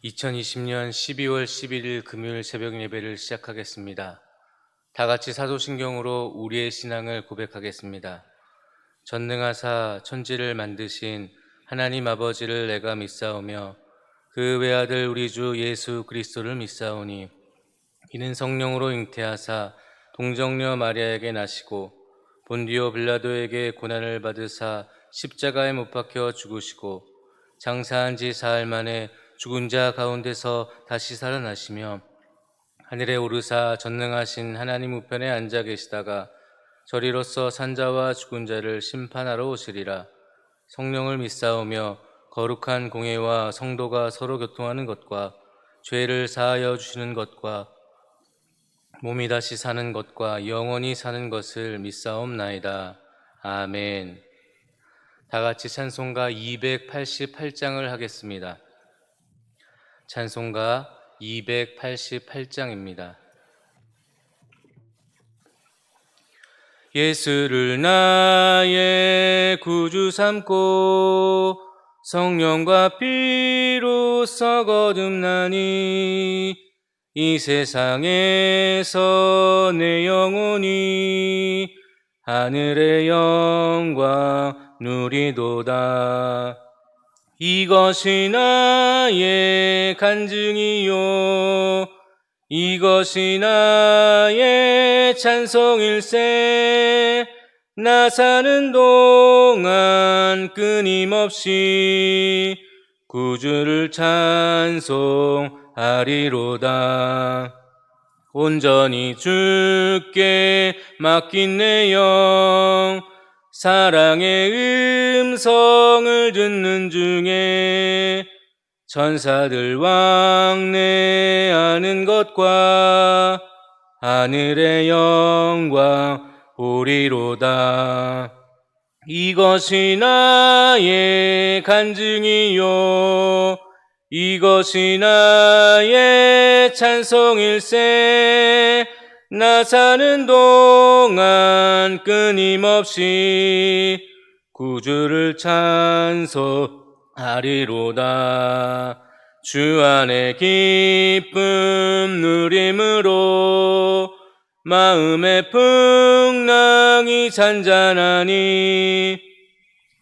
2020년 12월 11일 금요일 새벽 예배를 시작하겠습니다. 다 같이 사도신경으로 우리의 신앙을 고백하겠습니다. 전능하사 천지를 만드신 하나님 아버지를 내가 믿사오며 그 외아들 우리 주 예수 그리스도를 믿사오니 이는 성령으로 잉태하사 동정녀 마리아에게 나시고 본디오 빌라도에게 고난을 받으사 십자가에 못 박혀 죽으시고 장사한 지 사흘 만에 죽은 자 가운데서 다시 살아나시며 하늘에 오르사 전능하신 하나님 우편에 앉아 계시다가 저리로서 산자와 죽은 자를 심판하러 오시리라. 성령을 믿사오며 거룩한 공회와 성도가 서로 교통하는 것과 죄를 사하여 주시는 것과 몸이 다시 사는 것과 영원히 사는 것을 믿사옵나이다. 아멘. 다 같이 찬송가 288장을 하겠습니다. 찬송가 288장입니다. 예수를 나의 구주 삼고 성령과 피로써 거듭나니 이 세상에서 내 영혼이 하늘의 영광 누리도다. 이것이 나의 간증이요 이것이 나의 찬송일세. 나 사는 동안 끊임없이 구주를 찬송하리로다. 온전히 주께 맡긴 내 영 사랑의 음성을 듣는 중에 천사들 왕래하는 것과 하늘의 영광 보리로다. 이것이 나의 간증이요 이것이 나의 찬송일세. 나 사는 동안 끊임없이 구주를 찬송하리로다. 주 안에 기쁨 누림으로 마음의 풍랑이 잔잔하니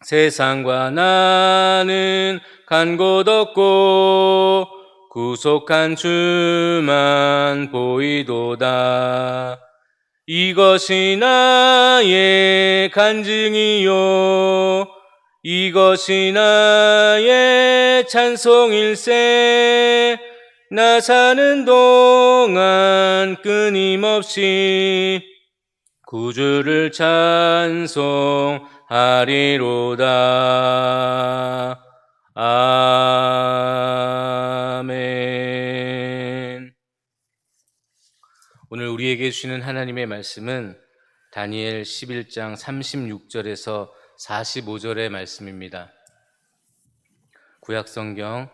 세상과 나는 간 곳 없고 구속한 주만 보이도다. 이것이 나의 간증이요 이것이 나의 찬송일세. 나 사는 동안 끊임없이 구주를 찬송하리로다. 아멘. 오늘 우리에게 주시는 하나님의 말씀은 다니엘 11장 36절에서 45절의 말씀입니다. 구약성경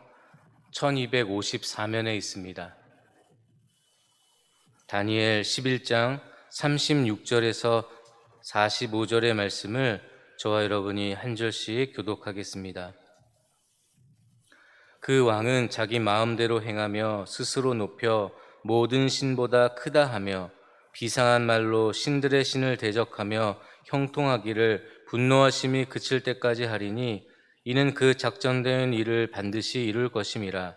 1254면에 있습니다. 다니엘 11장 36절에서 45절의 말씀을 저와 여러분이 한 절씩 교독하겠습니다. 그 왕은 자기 마음대로 행하며 스스로 높여 모든 신보다 크다 하며 비상한 말로 신들의 신을 대적하며 형통하기를 분노하심이 그칠 때까지 하리니 이는 그 작정된 일을 반드시 이룰 것임이라.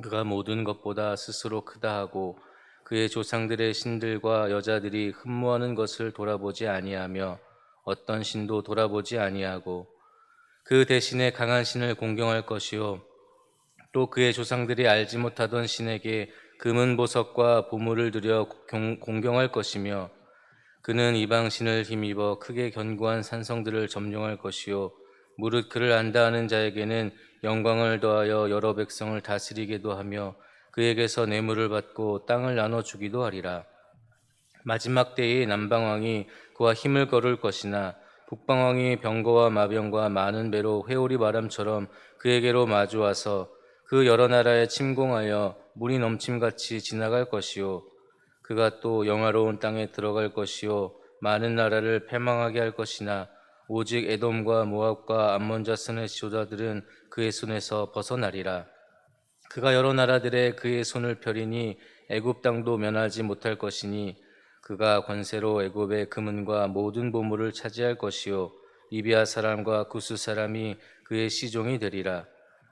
그가 모든 것보다 스스로 크다 하고 그의 조상들의 신들과 여자들이 흠모하는 것을 돌아보지 아니하며 어떤 신도 돌아보지 아니하고 그 대신에 강한 신을 공경할 것이요 또 그의 조상들이 알지 못하던 신에게 금은 보석과 보물을 들여 공경할 것이며 그는 이방신을 힘입어 크게 견고한 산성들을 점령할 것이요 무릇 그를 안다 하는 자에게는 영광을 더하여 여러 백성을 다스리게도 하며 그에게서 뇌물을 받고 땅을 나눠주기도 하리라. 마지막 때에 남방왕이 그와 힘을 거를 것이나 북방왕이 병거와 마병과 많은 배로 회오리 바람처럼 그에게로 마주와서 그 여러 나라에 침공하여 물이 넘침같이 지나갈 것이요 그가 또 영화로운 땅에 들어갈 것이요 많은 나라를 패망하게 할 것이나 오직 에돔과 모압과 암몬 자손의 지도자들은 그의 손에서 벗어나리라. 그가 여러 나라들에 그의 손을 펴리니 애굽 땅도 면하지 못할 것이니 그가 권세로 애굽의 금은과 모든 보물을 차지할 것이요 리비아 사람과 구스 사람이 그의 시종이 되리라.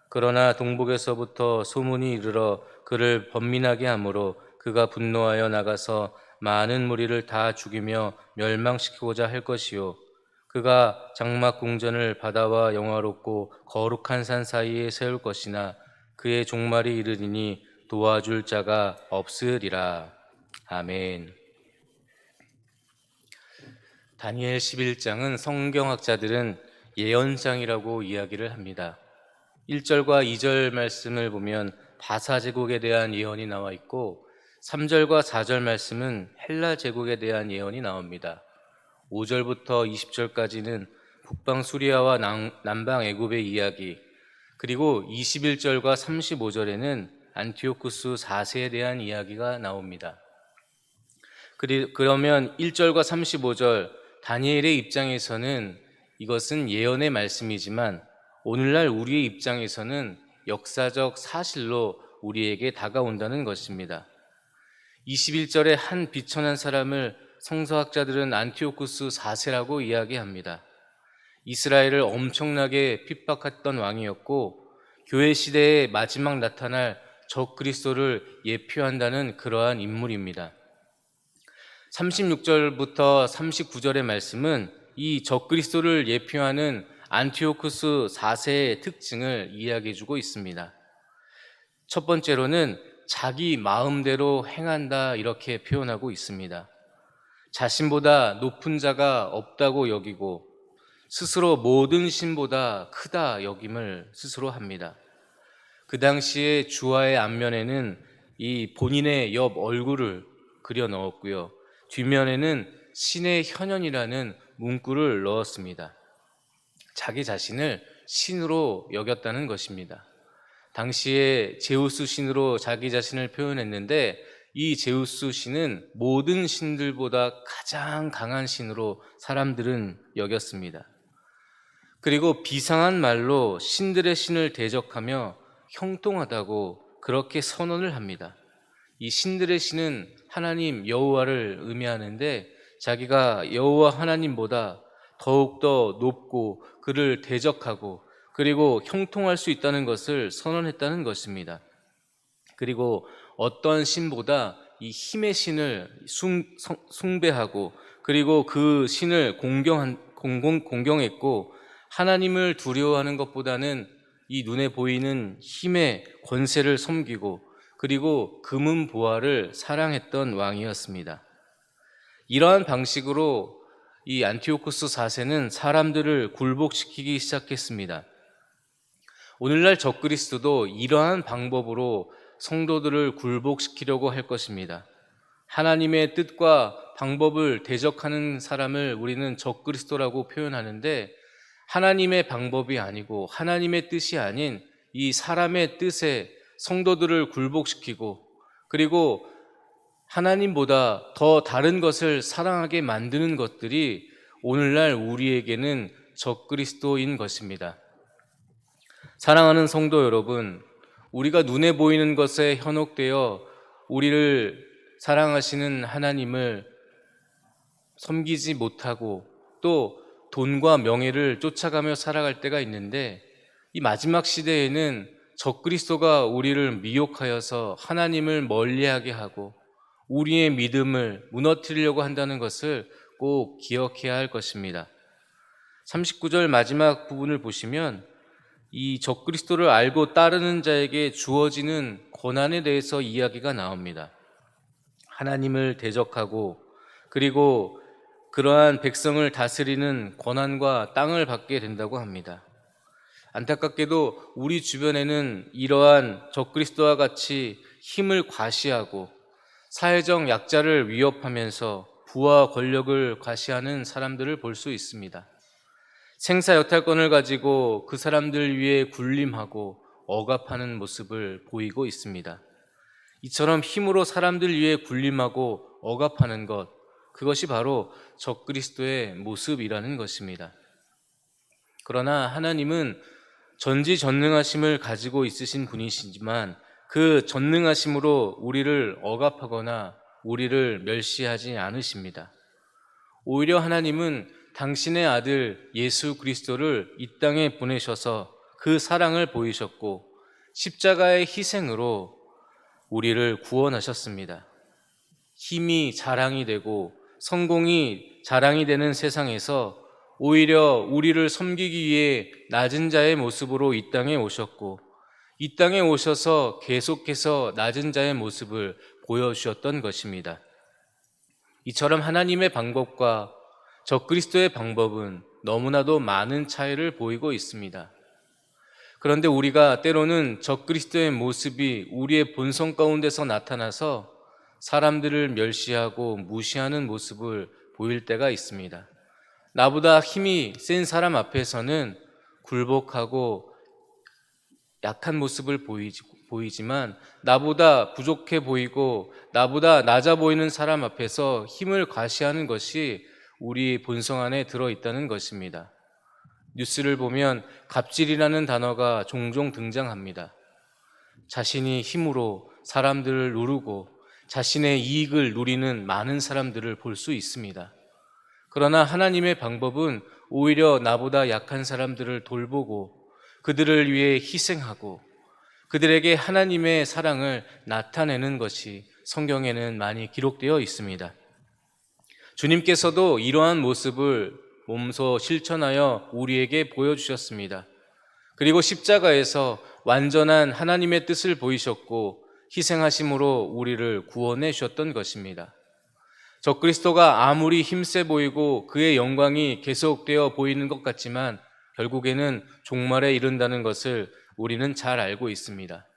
그러나 동북에서부터 소문이 이르러 그를 번민하게 하므로 그가 분노하여 나가서 많은 무리를 다 죽이며 멸망시키고자 할 것이요 그가 장막 궁전을 바다와 영화롭고 거룩한 산 사이에 세울 것이나 그의 종말이 이르리니 도와줄 자가 없으리라. 아멘. 다니엘 11장은 성경학자들은 예언장이라고 이야기를 합니다. 1절과 2절 말씀을 보면 바사 제국에 대한 예언이 나와 있고 3절과 4절 말씀은 헬라 제국에 대한 예언이 나옵니다. 5절부터 20절까지는 북방 수리아와 남방 애굽의 이야기, 그리고 21절과 35절에는 안티오쿠스 4세에 대한 이야기가 나옵니다. 그러면 1절과 35절 다니엘의 입장에서는 이것은 예언의 말씀이지만 오늘날 우리의 입장에서는 역사적 사실로 우리에게 다가온다는 것입니다. 21절에 한 비천한 사람을 성서학자들은 안티오쿠스 4세라고 이야기합니다. 이스라엘을 엄청나게 핍박했던 왕이었고 교회 시대에 마지막 나타날 적 그리스도를 예표한다는 그러한 인물입니다. 36절부터 39절의 말씀은 이 적 그리스도를 예표하는 안티오쿠스 4세의 특징을 이야기해주고 있습니다. 첫 번째로는 자기 마음대로 행한다 이렇게 표현하고 있습니다. 자신보다 높은 자가 없다고 여기고 스스로 모든 신보다 크다 여김을 스스로 합니다. 그 당시에 주화의 앞면에는 이 본인의 옆 얼굴을 그려 넣었고요. 뒷면에는 신의 현현이라는 문구를 넣었습니다. 자기 자신을 신으로 여겼다는 것입니다. 당시에 제우스 신으로 자기 자신을 표현했는데 이 제우스 신은 모든 신들보다 가장 강한 신으로 사람들은 여겼습니다. 그리고 비상한 말로 신들의 신을 대적하며 형통하다고 그렇게 선언을 합니다. 이 신들의 신은 하나님 여호와를 의미하는데 자기가 여호와 하나님보다 더욱더 높고 그를 대적하고 그리고 형통할 수 있다는 것을 선언했다는 것입니다. 그리고 어떤 신보다 이 힘의 신을 숭배하고 그리고 그 신을 공경했고 하나님을 두려워하는 것보다는 이 눈에 보이는 힘의 권세를 섬기고 그리고 금은 보화를 사랑했던 왕이었습니다. 이러한 방식으로 이 안티오쿠스 4세는 사람들을 굴복시키기 시작했습니다. 오늘날 적그리스도도 이러한 방법으로 성도들을 굴복시키려고 할 것입니다. 하나님의 뜻과 방법을 대적하는 사람을 우리는 적그리스도라고 표현하는데 하나님의 방법이 아니고 하나님의 뜻이 아닌 이 사람의 뜻에 성도들을 굴복시키고 그리고 하나님보다 더 다른 것을 사랑하게 만드는 것들이 오늘날 우리에게는 적그리스도인 것입니다. 사랑하는 성도 여러분, 우리가 눈에 보이는 것에 현혹되어 우리를 사랑하시는 하나님을 섬기지 못하고 또 돈과 명예를 쫓아가며 살아갈 때가 있는데 이 마지막 시대에는 적그리스도가 우리를 미혹하여서 하나님을 멀리하게 하고 우리의 믿음을 무너뜨리려고 한다는 것을 꼭 기억해야 할 것입니다. 39절 마지막 부분을 보시면 이 적그리스도를 알고 따르는 자에게 주어지는 고난에 대해서 이야기가 나옵니다. 하나님을 대적하고 그리고 그러한 백성을 다스리는 권한과 땅을 받게 된다고 합니다. 안타깝게도 우리 주변에는 이러한 적그리스도와 같이 힘을 과시하고 사회적 약자를 위협하면서 부와 권력을 과시하는 사람들을 볼 수 있습니다. 생사여탈권을 가지고 그 사람들 위에 군림하고 억압하는 모습을 보이고 있습니다. 이처럼 힘으로 사람들 위에 군림하고 억압하는 것, 그것이 바로 적그리스도의 모습이라는 것입니다. 그러나 하나님은 전지전능하심을 가지고 있으신 분이시지만 그 전능하심으로 우리를 억압하거나 우리를 멸시하지 않으십니다. 오히려 하나님은 당신의 아들 예수 그리스도를 이 땅에 보내셔서 그 사랑을 보이셨고 십자가의 희생으로 우리를 구원하셨습니다. 힘이 자랑이 되고 성공이 자랑이 되는 세상에서 오히려 우리를 섬기기 위해 낮은 자의 모습으로 이 땅에 오셨고 이 땅에 오셔서 계속해서 낮은 자의 모습을 보여주셨던 것입니다. 이처럼 하나님의 방법과 적그리스도의 방법은 너무나도 많은 차이를 보이고 있습니다. 그런데 우리가 때로는 적그리스도의 모습이 우리의 본성 가운데서 나타나서 사람들을 멸시하고 무시하는 모습을 보일 때가 있습니다. 나보다 힘이 센 사람 앞에서는 굴복하고 약한 모습을 보이지만 나보다 부족해 보이고 나보다 낮아 보이는 사람 앞에서 힘을 과시하는 것이 우리 본성 안에 들어있다는 것입니다. 뉴스를 보면 갑질이라는 단어가 종종 등장합니다. 자신이 힘으로 사람들을 누르고 자신의 이익을 누리는 많은 사람들을 볼 수 있습니다. 그러나 하나님의 방법은 오히려 나보다 약한 사람들을 돌보고 그들을 위해 희생하고 그들에게 하나님의 사랑을 나타내는 것이 성경에는 많이 기록되어 있습니다. 주님께서도 이러한 모습을 몸소 실천하여 우리에게 보여주셨습니다. 그리고 십자가에서 완전한 하나님의 뜻을 보이셨고 희생하심으로 우리를 구원해 주셨던 것입니다. 적그리스도가 아무리 힘세 보이고 그의 영광이 계속되어 보이는 것 같지만 결국에는 종말에 이른다는 것을 우리는 잘 알고 있습니다.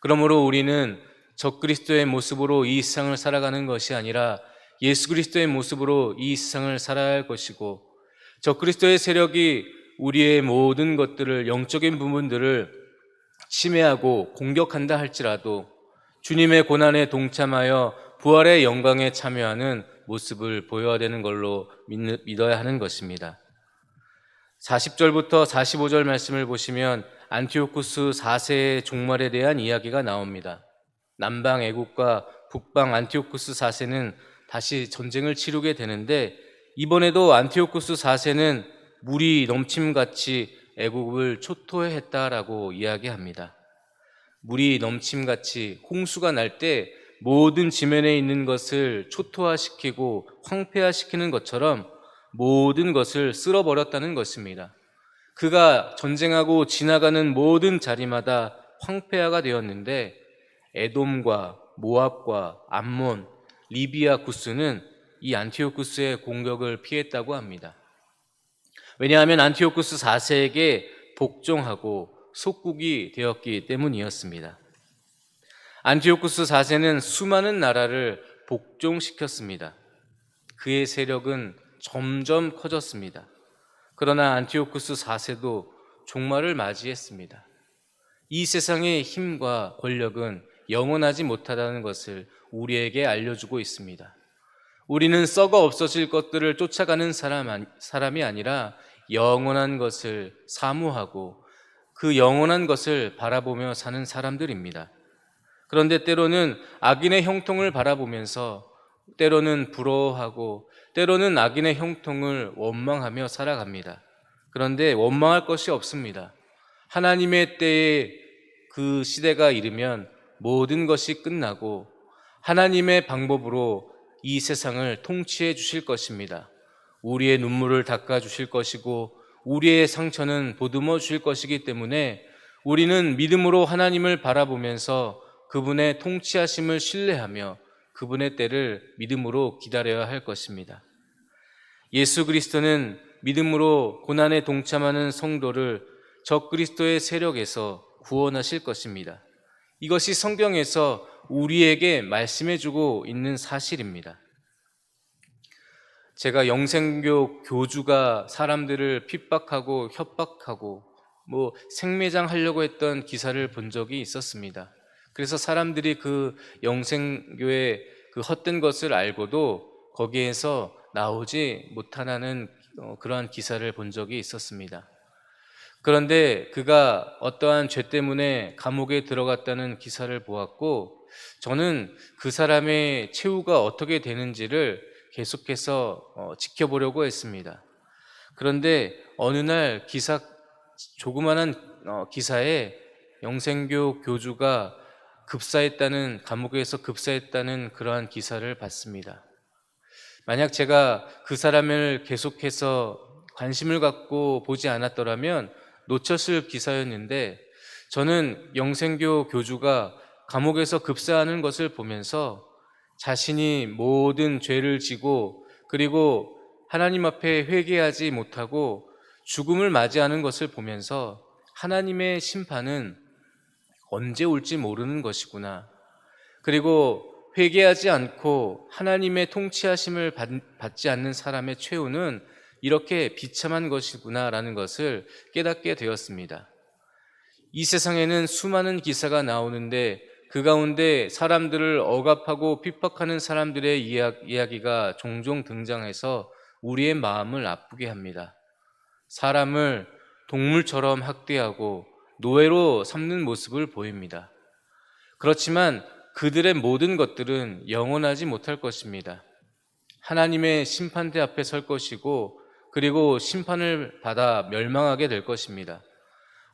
그러므로 우리는 적그리스도의 모습으로 이 세상을 살아가는 것이 아니라 예수 그리스도의 모습으로 이 세상을 살아야 할 것이고 적그리스도의 세력이 우리의 모든 것들을 영적인 부분들을 침해하고 공격한다 할지라도 주님의 고난에 동참하여 부활의 영광에 참여하는 모습을 보여야 되는 걸로 믿어야 하는 것입니다. 40절부터 45절 말씀을 보시면 안티오쿠스 4세의 종말에 대한 이야기가 나옵니다. 남방 애국과 북방 안티오쿠스 4세는 다시 전쟁을 치르게 되는데 이번에도 안티오쿠스 4세는 물이 넘침같이 애국을 초토화했다라고 이야기합니다. 물이 넘침같이 홍수가 날 때 모든 지면에 있는 것을 초토화시키고 황폐화시키는 것처럼 모든 것을 쓸어버렸다는 것입니다. 그가 전쟁하고 지나가는 모든 자리마다 황폐화가 되었는데 에돔과 모압과 암몬, 리비아 구스는 이 안티오쿠스의 공격을 피했다고 합니다. 왜냐하면 안티오쿠스 4세에게 복종하고 속국이 되었기 때문이었습니다. 안티오쿠스 4세는 수많은 나라를 복종시켰습니다. 그의 세력은 점점 커졌습니다. 그러나 안티오쿠스 4세도 종말을 맞이했습니다. 이 세상의 힘과 권력은 영원하지 못하다는 것을 우리에게 알려주고 있습니다. 우리는 썩어 없어질 것들을 쫓아가는 사람이 아니라 영원한 것을 사모하고 그 영원한 것을 바라보며 사는 사람들입니다. 그런데 때로는 악인의 형통을 바라보면서 때로는 부러워하고 때로는 악인의 형통을 원망하며 살아갑니다. 그런데 원망할 것이 없습니다. 하나님의 때에 그 시대가 이르면 모든 것이 끝나고 하나님의 방법으로 이 세상을 통치해 주실 것입니다. 우리의 눈물을 닦아 주실 것이고 우리의 상처는 보듬어 주실 것이기 때문에 우리는 믿음으로 하나님을 바라보면서 그분의 통치하심을 신뢰하며 그분의 때를 믿음으로 기다려야 할 것입니다. 예수 그리스도는 믿음으로 고난에 동참하는 성도를 적그리스도의 세력에서 구원하실 것입니다. 이것이 성경에서 우리에게 말씀해주고 있는 사실입니다. 제가 영생교 교주가 사람들을 핍박하고 협박하고 생매장 하려고 했던 기사를 본 적이 있었습니다. 그래서 사람들이 그 영생교의 그 헛된 것을 알고도 거기에서 나오지 못하는 그러한 기사를 본 적이 있었습니다. 그런데 그가 어떠한 죄 때문에 감옥에 들어갔다는 기사를 보았고, 저는 그 사람의 최후가 어떻게 되는지를 계속해서 지켜보려고 했습니다. 그런데 어느 날 조그마한 기사에 영생교 교주가 감옥에서 급사했다는 그러한 기사를 봤습니다. 만약 제가 그 사람을 계속해서 관심을 갖고 보지 않았더라면 놓쳤을 기사였는데, 저는 영생교 교주가 감옥에서 급사하는 것을 보면서 자신이 모든 죄를 지고 그리고 하나님 앞에 회개하지 못하고 죽음을 맞이하는 것을 보면서 하나님의 심판은 언제 올지 모르는 것이구나. 그리고 회개하지 않고 하나님의 통치하심을 받지 않는 사람의 최후는 이렇게 비참한 것이구나라는 것을 깨닫게 되었습니다. 이 세상에는 수많은 기사가 나오는데 그 가운데 사람들을 억압하고 핍박하는 사람들의 이야기가 종종 등장해서 우리의 마음을 아프게 합니다. 사람을 동물처럼 학대하고 노예로 삼는 모습을 보입니다. 그렇지만 그들의 모든 것들은 영원하지 못할 것입니다. 하나님의 심판대 앞에 설 것이고 그리고 심판을 받아 멸망하게 될 것입니다.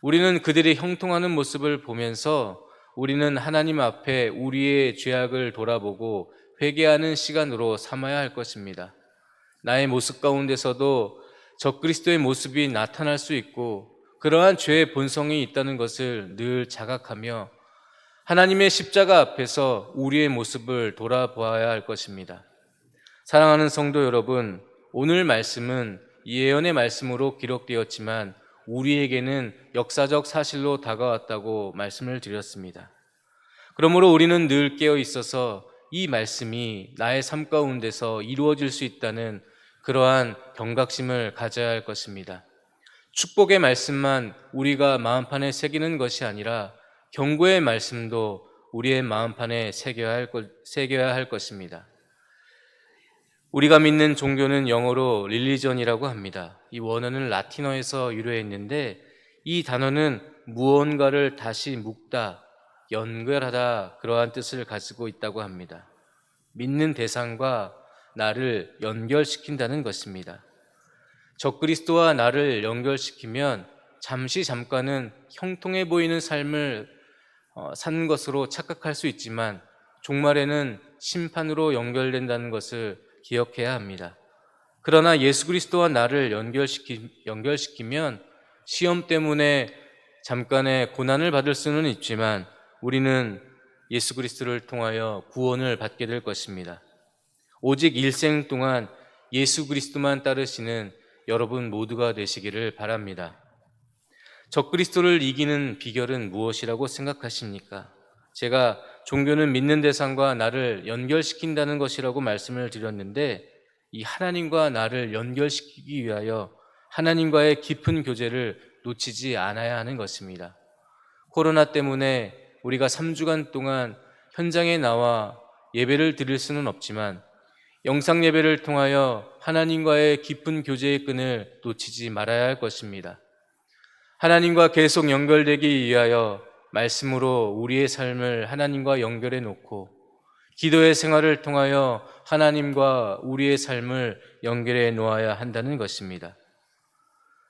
우리는 그들이 형통하는 모습을 보면서 우리는 하나님 앞에 우리의 죄악을 돌아보고 회개하는 시간으로 삼아야 할 것입니다. 나의 모습 가운데서도 적그리스도의 모습이 나타날 수 있고 그러한 죄의 본성이 있다는 것을 늘 자각하며 하나님의 십자가 앞에서 우리의 모습을 돌아보아야 할 것입니다. 사랑하는 성도 여러분, 오늘 말씀은 예언의 말씀으로 기록되었지만 우리에게는 역사적 사실로 다가왔다고 말씀을 드렸습니다. 그러므로 우리는 늘 깨어 있어서 이 말씀이 나의 삶 가운데서 이루어질 수 있다는 그러한 경각심을 가져야 할 것입니다. 축복의 말씀만 우리가 마음판에 새기는 것이 아니라 경고의 말씀도 우리의 마음판에 새겨야 할 것입니다. 우리가 믿는 종교는 영어로 릴리전이라고 합니다. 이 원어는 라틴어에서 유래했는데 이 단어는 무언가를 다시 묶다, 연결하다 그러한 뜻을 가지고 있다고 합니다. 믿는 대상과 나를 연결시킨다는 것입니다. 적그리스도와 나를 연결시키면 잠깐은 형통해 보이는 삶을 사는 것으로 착각할 수 있지만 종말에는 심판으로 연결된다는 것을 기억해야 합니다. 그러나 예수 그리스도와 나를 연결시키면 시험 때문에 잠깐의 고난을 받을 수는 있지만 우리는 예수 그리스도를 통하여 구원을 받게 될 것입니다. 오직 일생 동안 예수 그리스도만 따르시는 여러분 모두가 되시기를 바랍니다. 적그리스도를 이기는 비결은 무엇이라고 생각하십니까? 제가 종교는 믿는 대상과 나를 연결시킨다는 것이라고 말씀을 드렸는데 이 하나님과 나를 연결시키기 위하여 하나님과의 깊은 교제를 놓치지 않아야 하는 것입니다. 코로나 때문에 우리가 3주간 동안 현장에 나와 예배를 드릴 수는 없지만 영상 예배를 통하여 하나님과의 깊은 교제의 끈을 놓치지 말아야 할 것입니다. 하나님과 계속 연결되기 위하여 말씀으로 우리의 삶을 하나님과 연결해 놓고 기도의 생활을 통하여 하나님과 우리의 삶을 연결해 놓아야 한다는 것입니다.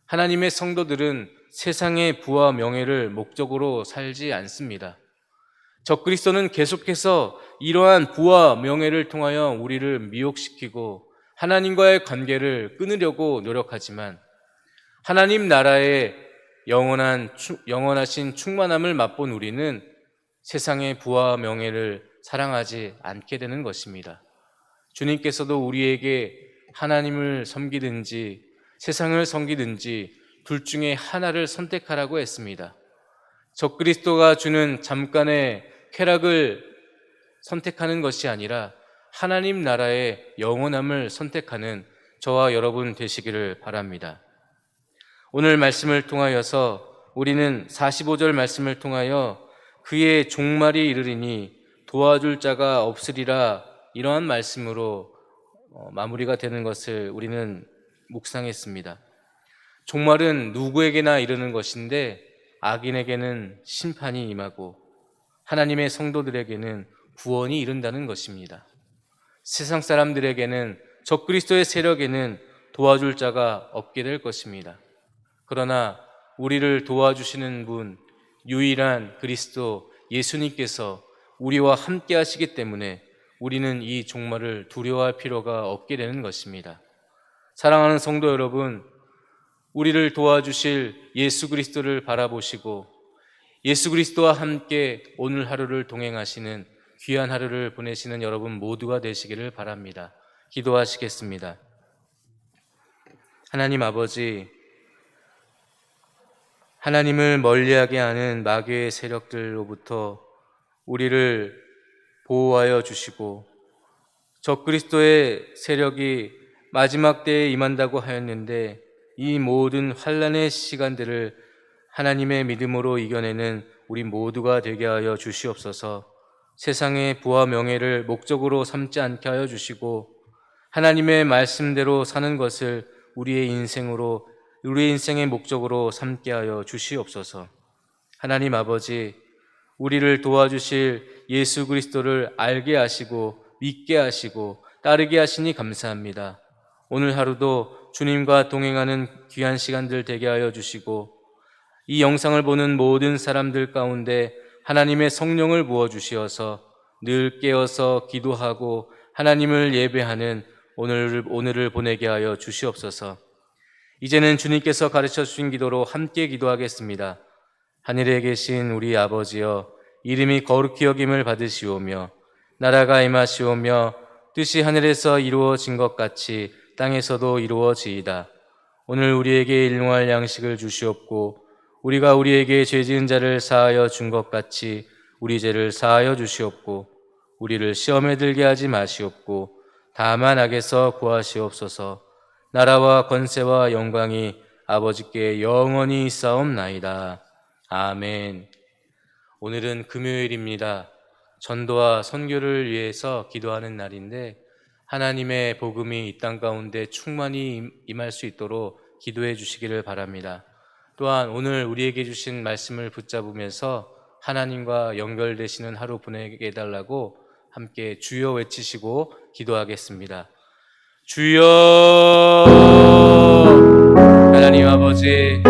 하나님의 성도들은 세상의 부와 명예를 목적으로 살지 않습니다. 적그리스도는 계속해서 이러한 부와 명예를 통하여 우리를 미혹시키고 하나님과의 관계를 끊으려고 노력하지만 하나님 나라의 영원하신 충만함을 맛본 우리는 세상의 부와 명예를 사랑하지 않게 되는 것입니다. 주님께서도 우리에게 하나님을 섬기든지 세상을 섬기든지 둘 중에 하나를 선택하라고 했습니다. 적그리스도가 주는 잠깐의 쾌락을 선택하는 것이 아니라 하나님 나라의 영원함을 선택하는 저와 여러분 되시기를 바랍니다. 오늘 말씀을 통하여서 우리는 45절 말씀을 통하여 그의 종말이 이르리니 도와줄 자가 없으리라 이러한 말씀으로 마무리가 되는 것을 우리는 묵상했습니다. 종말은 누구에게나 이르는 것인데 악인에게는 심판이 임하고 하나님의 성도들에게는 구원이 이른다는 것입니다. 세상 사람들에게는 적그리스도의 세력에는 도와줄 자가 없게 될 것입니다. 그러나 우리를 도와주시는 분, 유일한 그리스도 예수님께서 우리와 함께 하시기 때문에 우리는 이 종말을 두려워할 필요가 없게 되는 것입니다. 사랑하는 성도 여러분, 우리를 도와주실 예수 그리스도를 바라보시고 예수 그리스도와 함께 오늘 하루를 동행하시는 귀한 하루를 보내시는 여러분 모두가 되시기를 바랍니다. 기도하시겠습니다. 하나님 아버지, 하나님을 멀리하게 하는 마귀의 세력들로부터 우리를 보호하여 주시고 적그리스도의 세력이 마지막 때에 임한다고 하였는데 이 모든 환난의 시간들을 하나님의 믿음으로 이겨내는 우리 모두가 되게 하여 주시옵소서. 세상의 부와 명예를 목적으로 삼지 않게 하여 주시고 하나님의 말씀대로 사는 것을 우리의 인생의 목적으로 삼게 하여 주시옵소서. 하나님 아버지, 우리를 도와주실 예수 그리스도를 알게 하시고 믿게 하시고 따르게 하시니 감사합니다. 오늘 하루도 주님과 동행하는 귀한 시간들 되게 하여 주시고 이 영상을 보는 모든 사람들 가운데 하나님의 성령을 부어주시어서 늘 깨어서 기도하고 하나님을 예배하는 오늘을 보내게 하여 주시옵소서. 이제는 주님께서 가르쳐 주신 기도로 함께 기도하겠습니다. 하늘에 계신 우리 아버지여, 이름이 거룩히 여김을 받으시오며 나라가 임하시오며 뜻이 하늘에서 이루어진 것 같이 땅에서도 이루어지이다. 오늘 우리에게 일용할 양식을 주시옵고 우리가 우리에게 죄 지은 자를 사하여 준 것 같이 우리 죄를 사하여 주시옵고 우리를 시험에 들게 하지 마시옵고 다만 악에서 구하시옵소서. 나라와 권세와 영광이 아버지께 영원히 있사옵나이다. 아멘. 오늘은 금요일입니다. 전도와 선교를 위해서 기도하는 날인데 하나님의 복음이 이 땅 가운데 충만히 임할 수 있도록 기도해 주시기를 바랍니다. 또한 오늘 우리에게 주신 말씀을 붙잡으면서 하나님과 연결되시는 하루 보내게 해달라고 함께 주여 외치시고 기도하겠습니다. 주여. 하나님 아버지,